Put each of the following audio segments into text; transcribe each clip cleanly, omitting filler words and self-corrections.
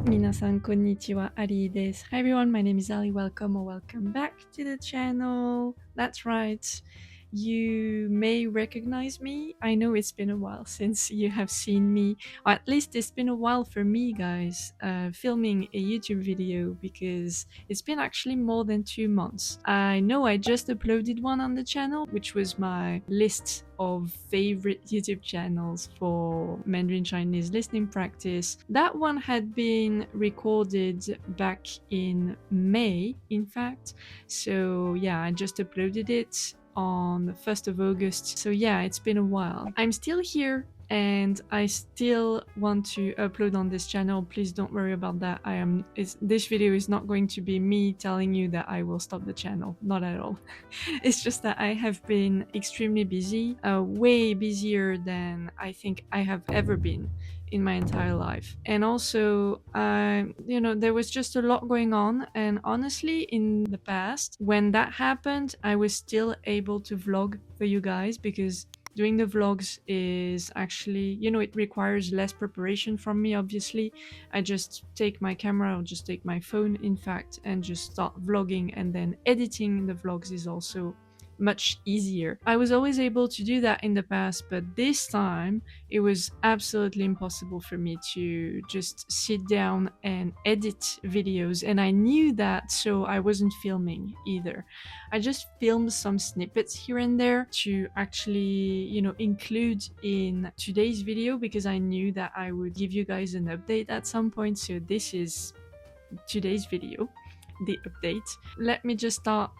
Minasan konnichiwa, Ari desu. Hi everyone, my name is Ali. Welcome or welcome back to the channel. That's right. You may recognize me. I know it's been a while since you have seen me, or at least it's been a while for me, guys, filming a YouTube video because it's been actually more than 2 months. I know I just uploaded one on the channel, which was my list of favorite YouTube channels for Mandarin Chinese listening practice. That one had been recorded back in May, in fact. So yeah, I just uploaded it on the 1st of August. So yeah, it's been a while. I'm still here and I still want to upload on this channel. Please don't worry about that. This video is not going to be me telling you that I will stop the channel. Not at all. It's just that I have been extremely busy, way busier than I think I have ever been in my entire life. And also, there was just a lot going on. And honestly, in the past, when that happened, I was still able to vlog for you guys because doing the vlogs is actually, it requires less preparation from me, obviously. I just take my camera or just take my phone, in fact, and just start vlogging, and then editing the vlogs is also much easier. I was always able to do that in the past, but this time it was absolutely impossible for me to just sit down and edit videos, and I knew that, so I wasn't filming either. I just filmed some snippets here and there to actually, include in today's video because I knew that I would give you guys an update at some point. So this is today's video, the update. Let me just start,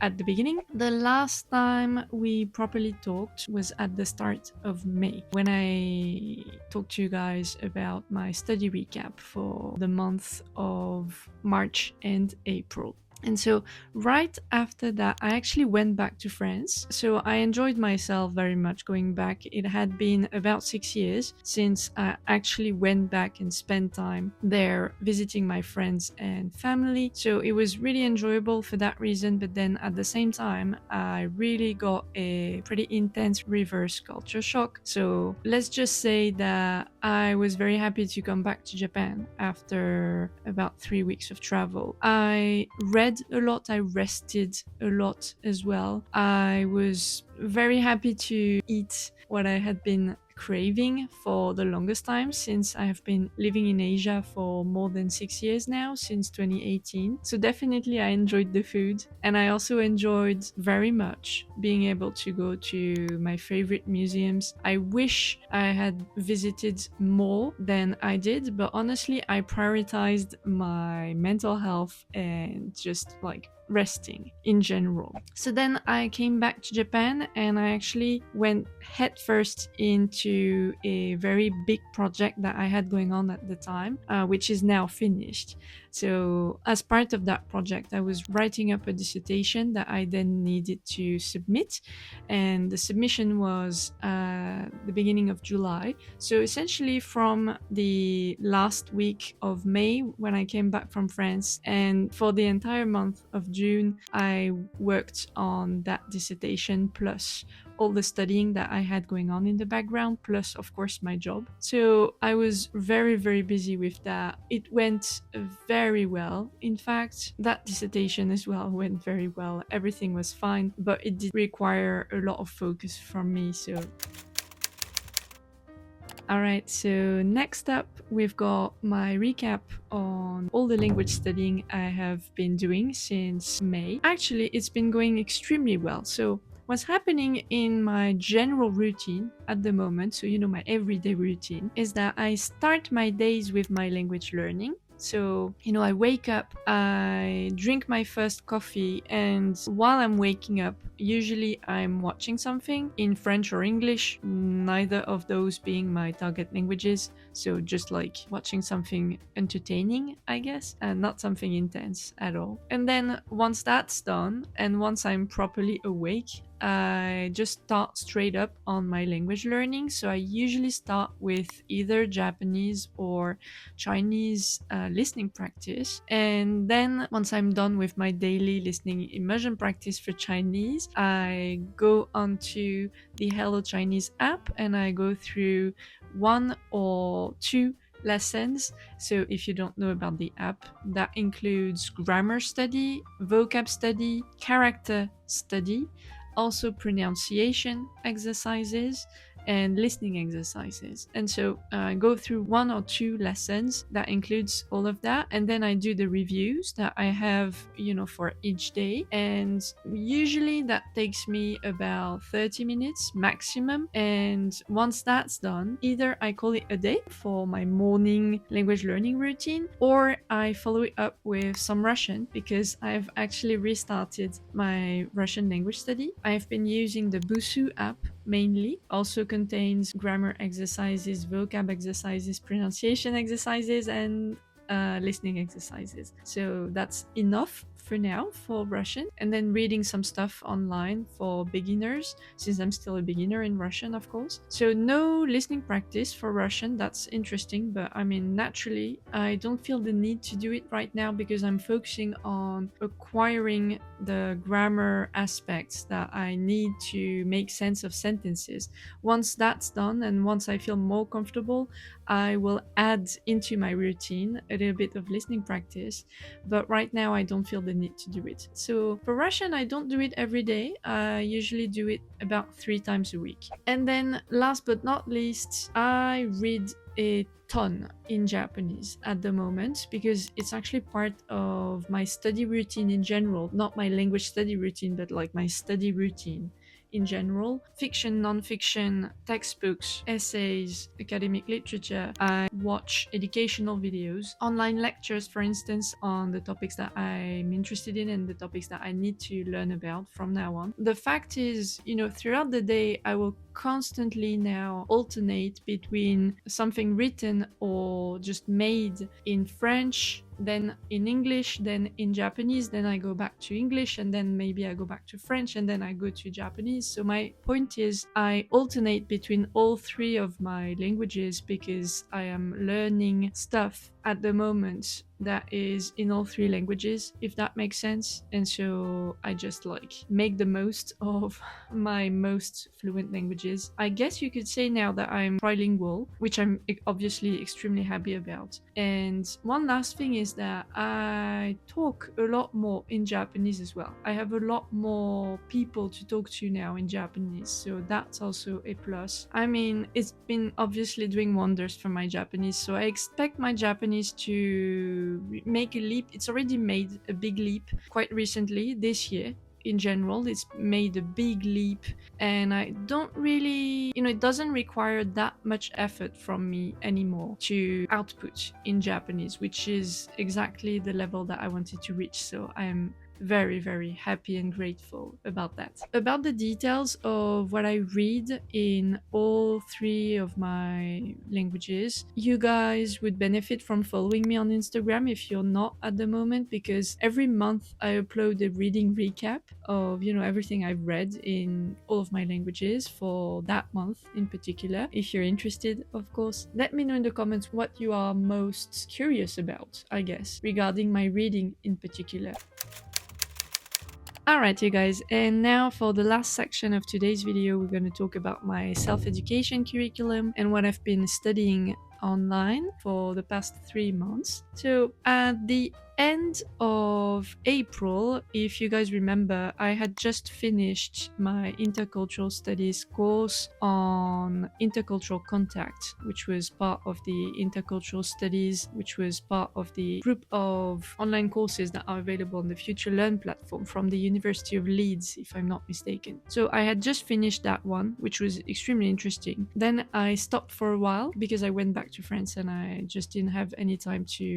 at the beginning. The last time we properly talked was at the start of May, when I talked to you guys about my study recap for the month of March and April. And so right after that, I actually went back to France. So I enjoyed myself very much going back. It had been about 6 years since I actually went back and spent time there visiting my friends and family. So it was really enjoyable for that reason. But then at the same time, I really got a pretty intense reverse culture shock. So let's just say that I was very happy to come back to Japan after about 3 weeks of travel. I read a lot, I rested a lot as well. I was very happy to eat what I had been craving for the longest time, since I have been living in Asia for more than 6 years now, since 2018. So definitely I enjoyed the food, and I also enjoyed very much being able to go to my favorite museums. I wish I had visited more than I did, but honestly I prioritized my mental health and just like resting in general. So then I came back to Japan and I actually went headfirst into a very big project that I had going on at the time, which is now finished. So as part of that project, I was writing up a dissertation that I then needed to submit, and the submission was the beginning of July. So essentially from the last week of May when I came back from France, and for the entire month of June, I worked on that dissertation plus all the studying that I had going on in the background, plus of course my job. So I was very, very busy with that. It went very well. In fact, that dissertation as well went very well. Everything was fine, but it did require a lot of focus from me. So alright, so next up we've got my recap on all the language studying I have been doing since May. Actually, it's been going extremely well. So what's happening in my general routine at the moment, so my everyday routine, is that I start my days with my language learning. So, I wake up, I drink my first coffee, and while I'm waking up, usually I'm watching something in French or English, neither of those being my target languages. So just like watching something entertaining, I guess, and not something intense at all. And then once that's done, and once I'm properly awake, I just start straight up on my language learning. So I usually start with either Japanese or Chinese listening practice. And then once I'm done with my daily listening immersion practice for Chinese, I go onto the Hello Chinese app and I go through 1 or 2 lessons. So if you don't know about the app, that includes grammar study, vocab study, character study, also pronunciation exercises, and listening exercises. And so I go through 1 or 2 lessons that includes all of that, and then I do the reviews that I have, for each day. And usually that takes me about 30 minutes maximum. And once that's done, either I call it a day for my morning language learning routine, or I follow it up with some Russian, because I've actually restarted my Russian language study. I've been using the Busuu app mainly. Also contains grammar exercises, vocab exercises, pronunciation exercises, and listening exercises. So that's enough for now for Russian. And then reading some stuff online for beginners, since I'm still a beginner in Russian, of course. So no listening practice for Russian. That's interesting, but I mean, naturally, I don't feel the need to do it right now because I'm focusing on acquiring the grammar aspects that I need to make sense of sentences. Once that's done, and once I feel more comfortable, I will add into my routine a little bit of listening practice. But right now, I don't feel the need to do it. So for Russian, I don't do it every day. I usually do it about 3 times a week. And then last but not least, I read a ton in Japanese at the moment, because it's actually part of my study routine in general, not my language study routine, but like my study routine in general. Fiction, non-fiction, textbooks, essays, academic literature. I watch educational videos, online lectures, for instance, on the topics that I'm interested in and the topics that I need to learn about from now on. The fact is, throughout the day, I will constantly now alternate between something written or just made in French, then in English, then in Japanese, then I go back to English, and then maybe I go back to French, and then I go to Japanese. So my point is, I alternate between all 3 of my languages because I am learning stuff at the moment that is in all 3 languages, if that makes sense. And so I just make the most of my most fluent languages. I guess you could say now that I'm trilingual, which I'm obviously extremely happy about. And one last thing is that I talk a lot more in Japanese as well. I have a lot more people to talk to now in Japanese, so that's also a plus. I mean, it's been obviously doing wonders for my Japanese, so I expect my Japanese to make a leap. It's already made a big leap quite recently this year. In general, it's made a big leap, and I don't really, it doesn't require that much effort from me anymore to output in Japanese, which is exactly the level that I wanted to reach. So I'm very, very happy and grateful about that. About the details of what I read in all 3 of my languages, you guys would benefit from following me on Instagram if you're not at the moment, because every month I upload a reading recap of, everything I've read in all of my languages for that month in particular. If you're interested, of course, let me know in the comments what you are most curious about, I guess, regarding my reading in particular. Alright, you guys, and now for the last section of today's video, we're going to talk about my self-education curriculum and what I've been studying online for the past 3 months. So at the end of April, if you guys remember, I had just finished my intercultural studies course on intercultural contact, which was part of the intercultural studies, which was part of the group of online courses that are available on the Future Learn platform from the University of Leeds, if I'm not mistaken. So I had just finished that one, which was extremely interesting. Then I stopped for a while because I went back to France and I just didn't have any time to,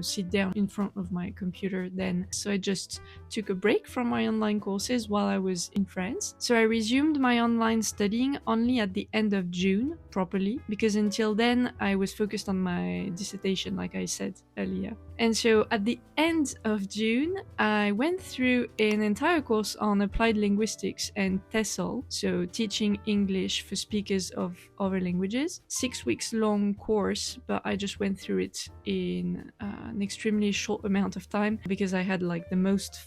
sit down in front of my computer then. So I just took a break from my online courses while I was in France. So I resumed my online studying only at the end of June properly, because until then I was focused on my dissertation, like I said earlier. And so at the end of June, I went through an entire course on applied linguistics and TESOL, so teaching English for speakers of other languages. 6 weeks long course, but I just went through it in an extremely short amount of time because I had the most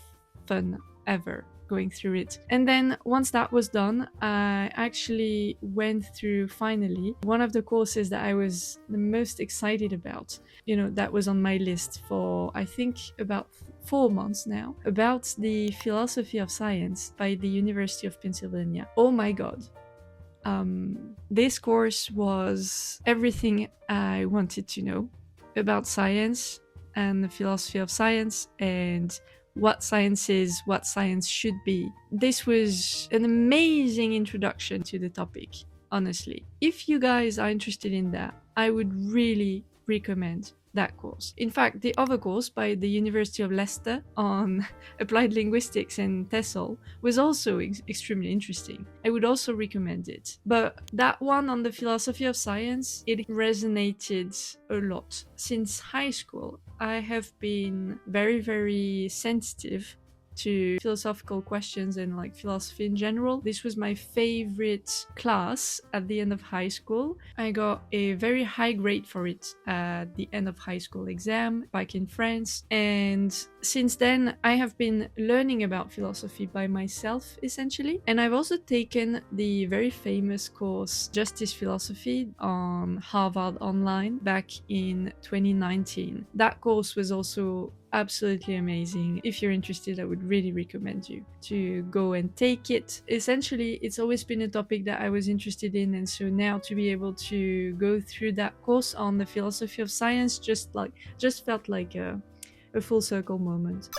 fun ever going through it. And then once that was done, I actually went through finally one of the courses that I was the most excited about. You know, that was on my list for I think about 4 months now, about the philosophy of science by the University of Pennsylvania. Oh my god. This course was everything I wanted to know about science and the philosophy of science and what science is, what science should be. This was an amazing introduction to the topic, honestly. If you guys are interested in that, I would really recommend that course. In fact, the other course by the University of Leicester on applied linguistics and TESOL was also extremely interesting. I would also recommend it. But that one on the philosophy of science, it resonated a lot. Since high school, I have been very, very sensitive to philosophical questions and like philosophy in general. This was my favorite class at the end of high school. I got a very high grade for it at the end of high school exam back in France, and since then I have been learning about philosophy by myself essentially. And I've also taken the very famous course Justice Philosophy on Harvard Online back in 2019. That course was also absolutely amazing. If you're interested, I would really recommend you to go and take it. Essentially, it's always been a topic that I was interested in, and so now to be able to go through that course on the philosophy of science just felt like a full circle moment.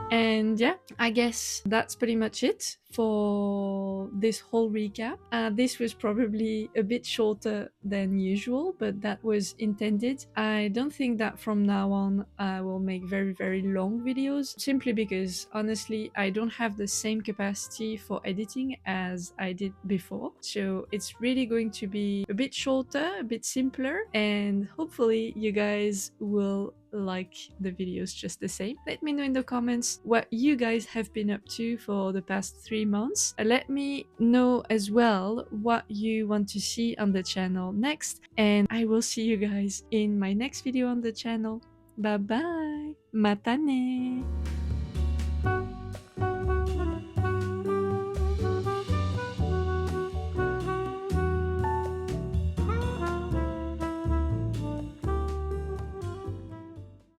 And yeah, I guess that's pretty much it for this whole recap. This was probably a bit shorter than usual, but that was intended. I don't think that from now on I will make very, very long videos, simply because honestly I don't have the same capacity for editing as I did before. So it's really going to be a bit shorter, a bit simpler, and hopefully you guys will like the videos just the same. Let me know in the comments what you guys have been up to for the past 3 months. Let me know as well what you want to see on the channel next, and I will see you guys in my next video on the channel. Bye bye! Matane!